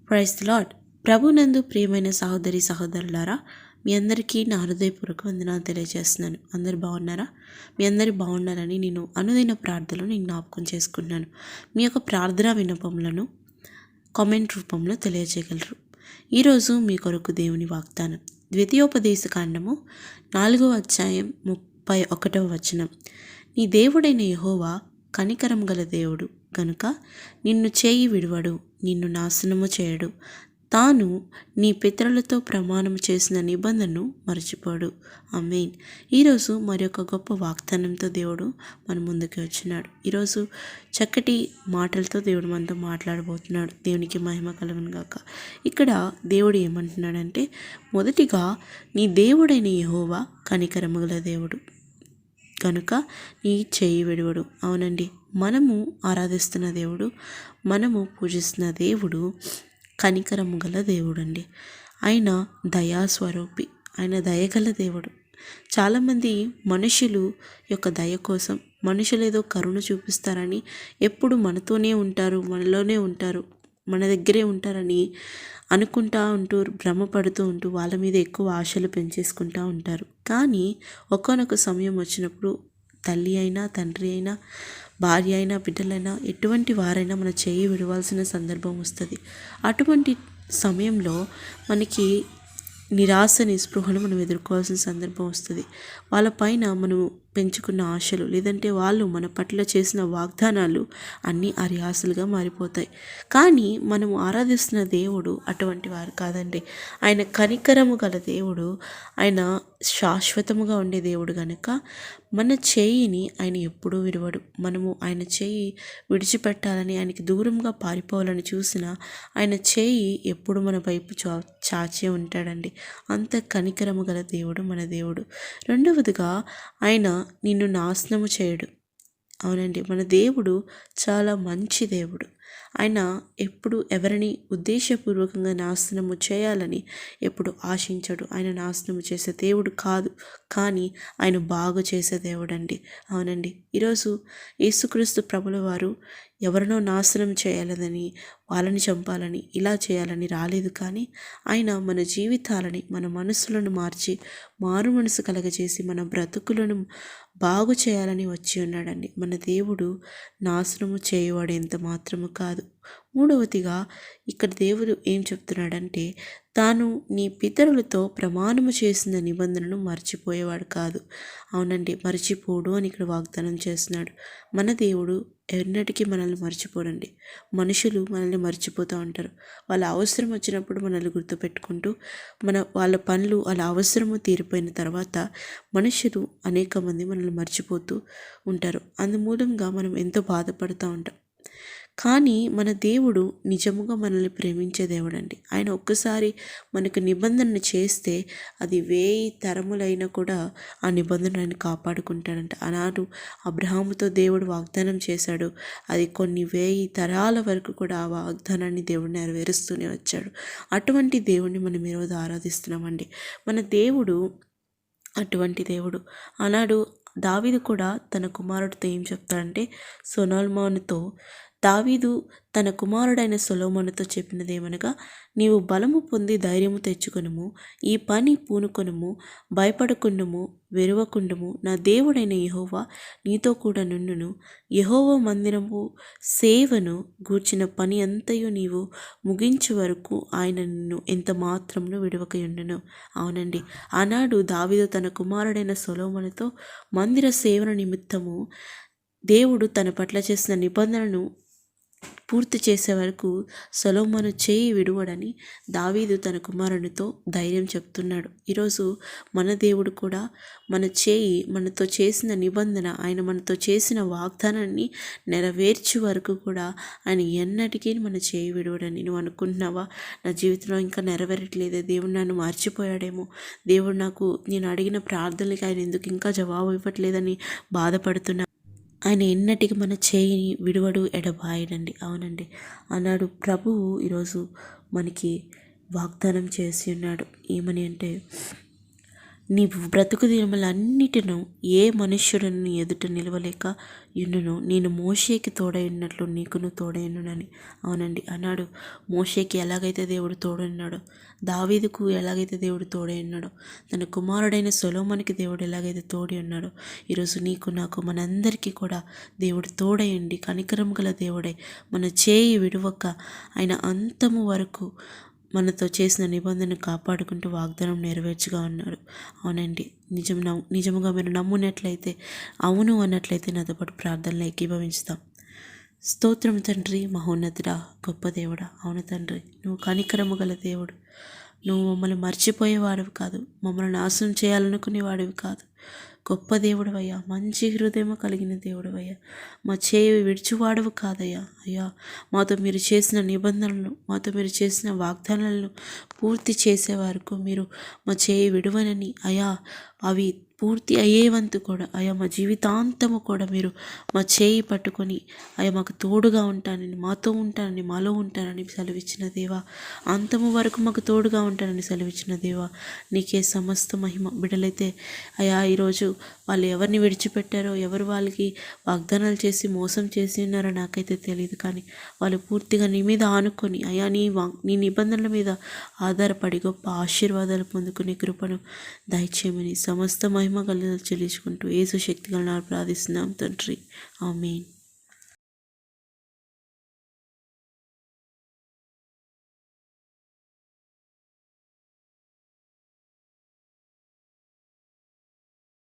Praise the lord. ప్రభునందు ప్రియమైన సహోదరి సహోదరులారా, మీ అందరికీ నా హృదయపూర్వక వందనాలు తెలియజేస్తున్నాను. అందరు బాగున్నారా? మీ అందరు బాగున్నారని నేను అనుదిన ప్రార్థనలో నేను జ్ఞాపకం చేసుకున్నాను. మీ యొక్క ప్రార్థనా విన్నపములను కామెంట్ రూపంలో తెలియజేయగలరు. ఈరోజు మీ కొరకు దేవుని వాగ్దానం, ద్వితీయోపదేశ కాండము 4వ అధ్యాయం 31వ వచనం. నీ దేవుడైన యెహోవా కనికరం గల దేవుడు గనుక నిన్ను చేయి విడువడు, నిన్ను నాశనము చేయడు. తాను నీ పితరులతో ప్రమాణం చేసిన నిబంధనను మరచిపోడు. ఆమేన్. ఈరోజు మరి ఒక గొప్ప వాగ్దానంతో దేవుడు మన ముందుకు వచ్చినాడు. ఈరోజు చక్కటి మాటలతో దేవుడు మనతో మాట్లాడబోతున్నాడు. దేవునికి మహిమ కలుగును గాక. ఇక్కడ దేవుడు ఏమంటున్నాడంటే, మొదటిగా నీ దేవుడైన యెహోవా కనికరము గల దేవుడు కనుక నీ చేయి విడువడు. అవునండి, మనము ఆరాధిస్తున్న దేవుడు, మనము పూజిస్తున్న దేవుడు కనికరము గల దేవుడు అండి. ఆయన దయాస్వరూపి, ఆయన దయగల దేవుడు. చాలామంది మనుషులు యొక్క దయ కోసం, మనుషులు ఏదో కరుణ చూపిస్తారని, ఎప్పుడు మనతోనే ఉంటారు, మనలోనే ఉంటారు, మన దగ్గరే ఉంటారని అనుకుంటా ఉంటూ, భ్రమపడుతూ ఉంటూ వాళ్ళ మీద ఎక్కువ ఆశలు పెంచేసుకుంటూ ఉంటారు. కానీ ఒకానొక సమయం వచ్చినప్పుడు తల్లి అయినా, తండ్రి అయినా, భార్య అయినా, బిడ్డలైనా, ఎటువంటి వారైనా మన చేయి విడవాల్సిన సందర్భం వస్తుంది. అటువంటి సమయంలో మనకి నిరాశ నిస్పృహను మనం ఎదుర్కోవాల్సిన సందర్భం వస్తుంది. వాళ్ళపైన మనం పెంచుకున్న ఆశలు, లేదంటే వాళ్ళు మన పట్ల చేసిన వాగ్దానాలు అన్నీ అరియాసలుగా మారిపోతాయి. కానీ మనము ఆరాధిస్తున్న దేవుడు అటువంటి వారు కాదండి. ఆయన కనికరము గల దేవుడు, ఆయన శాశ్వతముగా ఉండే దేవుడు కనుక మన చేయిని ఆయన ఎప్పుడూ విడవడు. మనము ఆయన చేయి విడిచిపెట్టాలని, ఆయనకి దూరంగా పారిపోవాలని చూసినా ఆయన చేయి ఎప్పుడు మన వైపు చాచే ఉంటాడండి. అంత కనికరము గల దేవుడు మన దేవుడు. రెండవదిగా, ఆయన నిన్ను నాశనము చేయడు. అవునండి, మన దేవుడు చాలా మంచి దేవుడు. ఆయన ఎప్పుడు ఎవరిని ఉద్దేశపూర్వకంగా నాశనము చేయాలని ఎప్పుడు ఆశించడు. ఆయన నాశనము చేసే దేవుడు కాదు, కానీ ఆయన బాగు చేసే దేవుడు అండి. అవునండి, ఈరోజు యేసుక్రీస్తు ప్రభుల వారు ఎవరినో నాశనం చేయాలని, వాళ్ళని చంపాలని, ఇలా చేయాలని రాలేదు. కానీ ఆయన మన జీవితాలని, మన మనసులను మార్చి, మారు మనసు కలగజేసి మన బ్రతుకులను బాగు చేయాలని వచ్చి ఉన్నాడండి. మన దేవుడు నాశనము చేయవాడు ఎంత మాత్రము కాదు. మూడవదిగా, ఇక్కడ దేవుడు ఏం చెప్తున్నాడంటే, తాను నీ పితరులతో ప్రమాణము చేసిన నిబంధనను మర్చిపోయేవాడు కాదు. అవునండి, మర్చిపోడు అని ఇక్కడ వాగ్దానం చేస్తున్నాడు. మన దేవుడు ఎన్నటికీ మనల్ని మర్చిపోడండి. మనుషులు మనల్ని మర్చిపోతూ ఉంటారు. వాళ్ళ అవసరం వచ్చినప్పుడు మనల్ని గుర్తుపెట్టుకుంటూ, వాళ్ళ పనులు వాళ్ళ అవసరము తీరిపోయిన తర్వాత మనుషులు అనేక మంది మనల్ని మర్చిపోతూ ఉంటారు. అందుమూలంగా మనం ఎంతో బాధపడుతూ ఉంటాం. కానీ మన దేవుడు నిజముగా మనల్ని ప్రేమించే దేవుడు అండి. ఆయన ఒక్కసారి మనకు నిబంధన చేస్తే అది 1000 తరములైనా కూడా ఆ నిబంధన ఆయన కాపాడుకుంటాడంట. ఆనాడు అబ్రహాముతో దేవుడు వాగ్దానం చేశాడు. అది కొన్ని 1000 తరాల వరకు కూడా ఆ వాగ్దానాన్ని దేవుడు నెరవేరుస్తూనే వచ్చాడు. అటువంటి దేవుడిని మనం ఈరోజు ఆరాధిస్తున్నామండి. మన దేవుడు అటువంటి దేవుడు. ఆనాడు దావీదు కూడా తన కుమారుడితో ఏం చెప్తాడంటే, దావీదు తన కుమారుడైన సొలొమోనుతో చెప్పినదేమనగా, నీవు బలము పొంది ధైర్యము తెచ్చుకొనుము, ఈ పని పూనుకొనుము, భయపడకుండుము, వెరువకుండుము. నా దేవుడైన యెహోవా నీతో కూడా నుండును. యెహోవా మందిరము సేవను గూర్చిన పని అంతయు నీవు ముగించు వరకు ఆయన నిన్ను ఎంత మాత్రమును విడవకయుండును. అవునండి, ఆనాడు దావీదు తన కుమారుడైన సొలొమోనుతో మందిర సేవన నిమిత్తము దేవుడు తన పట్ల చేసిన నిబంధనను పూర్తి చేసే వరకు సొలొమోను చేయి విడువడని దావీదు తన కుమారునితో ధైర్యం చెప్తున్నాడు. ఈరోజు మన దేవుడు కూడా మన చేయి, మనతో చేసిన నిబంధన, ఆయన మనతో చేసిన వాగ్దానాన్ని నెరవేర్చే వరకు కూడా ఆయన ఎన్నటికీ మన చేయి విడువడని. నువ్వు అనుకుంటున్నావా, నా జీవితంలో ఇంకా నెరవేరట్లేదే, దేవుడు నన్ను మర్చిపోయాడేమో, దేవుడు నేను అడిగిన ప్రార్థనలకి ఆయన ఎందుకు ఇంకా జవాబు ఇవ్వట్లేదని బాధపడుతున్నా? ఆయన ఎన్నటికి మన చేయిని విడువడు, ఎడబాయడండి. అవునండి, ఆనాడు ప్రభువు ఈరోజు మనకి వాగ్దానం చేసి ఉన్నాడు. ఏమని అంటే, నీ బ్రతుకు దినములన్నిటిను ఏ మనుష్యుడను నీ ఎదుట నిలవలేక యుండును. నేను మోషేకి తోడై ఉన్నట్లు నీకును తోడై ఉండునని. అవునండి, అన్నాడు. మోషేకి ఎలాగైతే దేవుడు తోడై ఉన్నాడో, దావీదుకు ఎలాగైతే దేవుడు తోడై ఉన్నాడో, తన కుమారుడైన సొలొమోనుకి దేవుడు ఎలాగైతే తోడై ఉన్నాడో, ఈరోజు నీకు నాకు మనందరికీ కూడా దేవుడు తోడై ఉండి కనికరం గల దేవుడై మన చేయి విడువక ఆయన అంతము వరకు మనతో చేసిన నిబంధన కాపాడుకుంటూ వాగ్దానం నెరవేర్చుగా ఉన్నాడు. అవునండి, నిజముగా మీరు నమ్మునట్లయితే, అవును అన్నట్లయితే నాతో పాటు ప్రార్థనలు ఏకీభవించుతాం. స్తోత్రం తండ్రి, మహోన్నతుడా, గొప్ప దేవుడా. అవును తండ్రి, నువ్వు కనికరము గల దేవుడు. నువ్వు మమ్మల్ని మర్చిపోయేవాడివి కాదు, మమ్మల్ని నాశనం చేయాలనుకునేవాడివి కాదు. గొప్ప దేవుడవయ్యా, మంచి హృదయం కలిగిన దేవుడవయ్యా, మా చేయి విడిచివాడవు కాదయ్యా. అయ్యా, మాతో మీరు చేసిన నిబంధనలను, మాతో మీరు చేసిన వాగ్దానాలను పూర్తి చేసే వరకు మీరు మా చేయి విడవనని అయ్యా, అవి పూర్తి అయ్యేవంతు కూడా అయ్యా మా జీవితాంతము కూడా మీరు మా చేయి పట్టుకొని అయ్యా మాకు తోడుగా ఉంటానని, మాతో ఉంటానని, మాలో ఉంటానని సెలవిచ్చిన దేవా, అంతము వరకు మాకు తోడుగా ఉంటానని సెలవిచ్చిన దేవా, నీకే సమస్త మహిమ. బిడ్డలైతే అయ్యా ఈరోజు వాళ్ళు ఎవరిని విడిచిపెట్టారో, ఎవరు వాళ్ళకి వాగ్దానాలు చేసి మోసం చేసి ఉన్నారో నాకైతే తెలియదు, కానీ వాళ్ళు పూర్తిగా నీ మీద ఆనుకొని అయ్యా నీ నిబంధనల మీద ఆధారపడి గొప్ప ఆశీర్వాదాలు పొందుకునే కృపను దయచేయమని సమస్త మహిమ కలుగు చెల్లించుకుంటూ యేసు శక్తి గల ప్రార్థిస్తున్నాం తండ్రి. ఆమేన్.